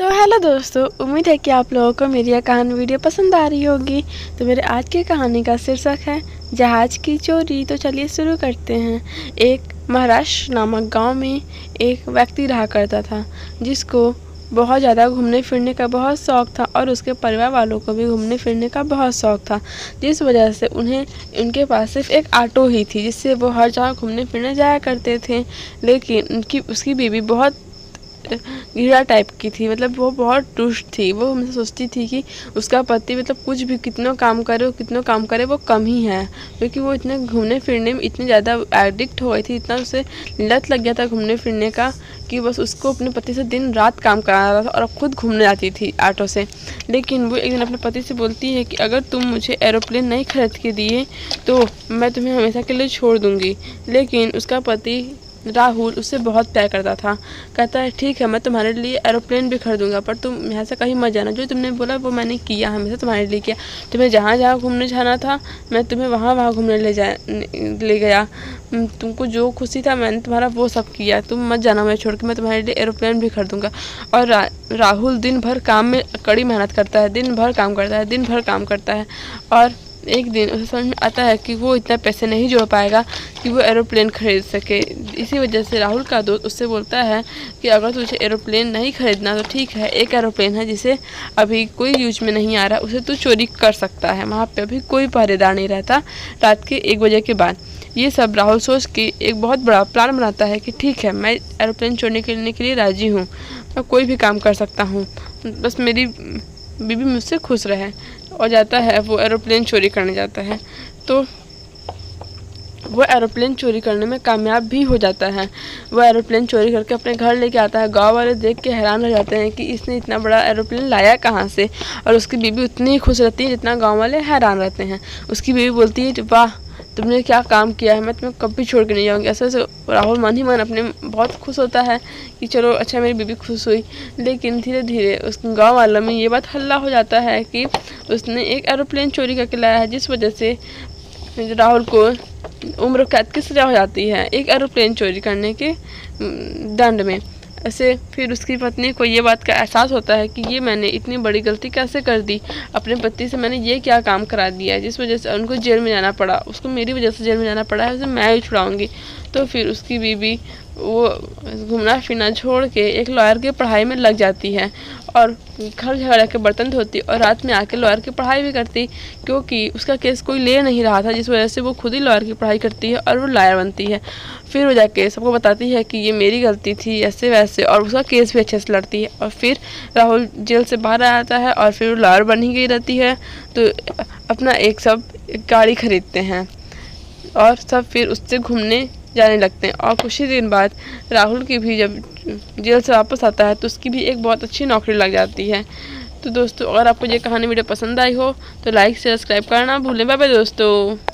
तो हेलो दोस्तों, उम्मीद है कि आप लोगों को मेरी यह कहानी वीडियो पसंद आ रही होगी। तो मेरे आज की कहानी का शीर्षक है जहाज की चोरी। तो चलिए शुरू करते हैं। एक महाराष्ट्र नामक गांव में एक व्यक्ति रहा करता था जिसको बहुत ज़्यादा घूमने फिरने का बहुत शौक़ था और उसके परिवार वालों को भी घूमने फिरने का बहुत शौक़ था, जिस वजह से उन्हें उनके पास सिर्फ एक ऑटो ही थी जिससे वो हर जगह घूमने फिरने जाया करते थे। लेकिन उसकी बीवी बहुत कीड़ा टाइप की थी, मतलब वो बहुत दुष्ट थी। वो हमसे सोचती थी कि उसका पति मतलब कुछ भी कितना काम करे वो कम ही है, क्योंकि वो इतने घूमने फिरने में इतनी ज़्यादा एडिक्ट हो गई थी, इतना उसे लत लग गया था घूमने फिरने का कि बस उसको अपने पति से दिन रात काम कराना था और खुद घूमने जाती थी ऑटो से। लेकिन वो एक दिन अपने पति से बोलती है कि अगर तुम मुझे एरोप्लेन नहीं खरीद के दिए तो मैं तुम्हें हमेशा के लिए छोड़ दूँगी। लेकिन उसका पति राहुल उससे बहुत प्यार करता था। कहता है ठीक है, मैं तुम्हारे लिए एरोप्लेन भी खरीदूंगा, पर तुम यहाँ से कहीं मत जाना। जो तुमने बोला वो मैंने किया, हमेशा तुम्हारे लिए किया। तुम्हें जहाँ जहाँ घूमने जाना था मैं तुम्हें वहाँ घूमने ले गया। तुमको जो खुशी था मैंने तुम्हारा वो सब किया। तुम मत जाना मैं छोड़ के, मैं तुम्हारे लिए एरोप्लेन भी खरीदूंगा। और राहुल दिन भर काम में कड़ी मेहनत करता है, दिन भर काम करता है। और एक दिन उसे समझ में आता है कि वो इतना पैसे नहीं जोड़ पाएगा कि वो एरोप्लेन खरीद सके। इसी वजह से राहुल का दोस्त उससे बोलता है कि अगर तुझे एरोप्लेन नहीं खरीदना तो ठीक है, एक एरोप्लेन है जिसे अभी कोई यूज में नहीं आ रहा, उसे तू चोरी कर सकता है। वहाँ पे अभी कोई पहरेदार नहीं रहता रात के 1 बजे के बाद। ये सब राहुल सोच के एक बहुत बड़ा प्लान बनाता है कि ठीक है, मैं एरोप्लेन चोरी करने के लिए राज़ी हूँ, मैं कोई भी काम कर सकता हूँ, बस मेरी बीबी मुझसे खुश रहे। और जाता है, वो एरोप्लेन चोरी करने जाता है। तो वो एरोप्लेन चोरी करने में कामयाब भी हो जाता है। वो एरोप्लेन चोरी करके अपने घर लेके आता है। गांव वाले देख के हैरान हो जाते हैं कि इसने इतना बड़ा एरोप्लेन लाया कहाँ से। और उसकी बीबी उतनी खुश रहती है जितना गांव वाले हैरान रहते हैं। उसकी बीबी बोलती है वाह, तुमने क्या काम किया है, मैं तुम्हें कभी छोड़ के नहीं जाऊँगी। ऐसे राहुल मन ही मन अपने बहुत खुश होता है कि चलो अच्छा मेरी बीबी खुश हुई। लेकिन धीरे धीरे उस गांव वालों में ये बात हल्ला हो जाता है कि उसने एक एरोप्लेन चोरी करके लाया है, जिस वजह से राहुल को उम्र कैद की सज़ा हो जाती है एक एरोप्लेन चोरी करने के दंड में। ऐसे फिर उसकी पत्नी को ये बात का एहसास होता है कि ये मैंने इतनी बड़ी गलती कैसे कर दी, अपने पति से मैंने ये क्या काम करा दिया जिस वजह से उनको जेल में जाना पड़ा। उसको मेरी वजह से जेल में जाना पड़ा है, उसे मैं ही छुड़ाऊंगी। तो फिर उसकी बीबी वो घूमना फिरना छोड़ के एक लॉयर की पढ़ाई में लग जाती है और घर झगड़ा के बर्तन धोती और रात में आके लॉयर की पढ़ाई भी करती, क्योंकि उसका केस कोई ले नहीं रहा था, जिस वजह से वो खुद ही लॉयर की पढ़ाई करती है और वो लॉयर बनती है। फिर वो जाके सबको बताती है कि ये मेरी गलती थी ऐसे वैसे, और उसका केस भी अच्छे से लड़ती है। और फिर राहुल जेल से बाहर आ जाता है और फिर वो लॉयर बन ही गई रहती है। तो अपना एक गाड़ी खरीदते हैं और सब फिर उससे घूमने जाने लगते हैं। और कुछ ही दिन बाद राहुल की भी जब जेल से वापस आता है तो उसकी भी एक बहुत अच्छी नौकरी लग जाती है। तो दोस्तों, अगर आपको ये कहानी वीडियो पसंद आई हो तो लाइक सब्सक्राइब करना भूलें। बाय बाय दोस्तों।